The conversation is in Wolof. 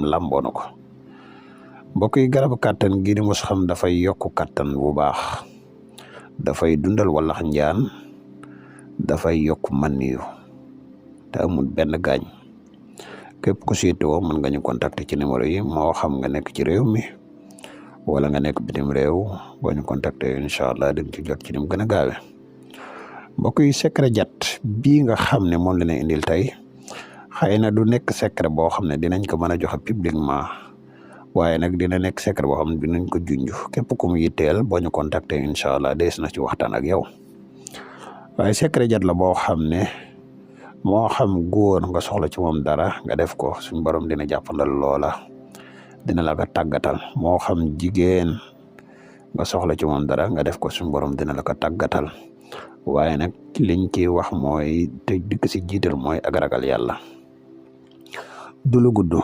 lamboo na ko mbokk yi garabu kàttan gi di mos xam dafay yokk kàttan bu baax dafay dundal wallax njaan dafay yokk man yu te amul benn gaañ képp ku siitoo mën nga ñu contacter ci numéro yi moo xam nga nekk ci réew mi wala nga nekk bitim réew boo ñu contacter incha allah dañ ci jot ci ni mu gën a gaawe mbokk yi secret jat bii nga xam ne moom la ñu indil tey xëy na du nekk secret boo xam ne dinañ ko mën a joxe publiquement waaye nag dina nekk secret boo xam ne dinañ ko junj képp ku mu yitteel boo ñu contacter incha allah dees na ci waxtaan ak yow waaye secret jat la boo xam ne moo xam góor nga soxla ci moom dara nga def ko suñ borom dina jàppandal loola dina la ko tàggatal moo xam jigéen nga soxla ci moom dara nga def ko suñ borom dina la ko tàggatal waaye nag liñ ciy wax mooy te dikk si jiital mooy ak ragal yàlla du lu gudd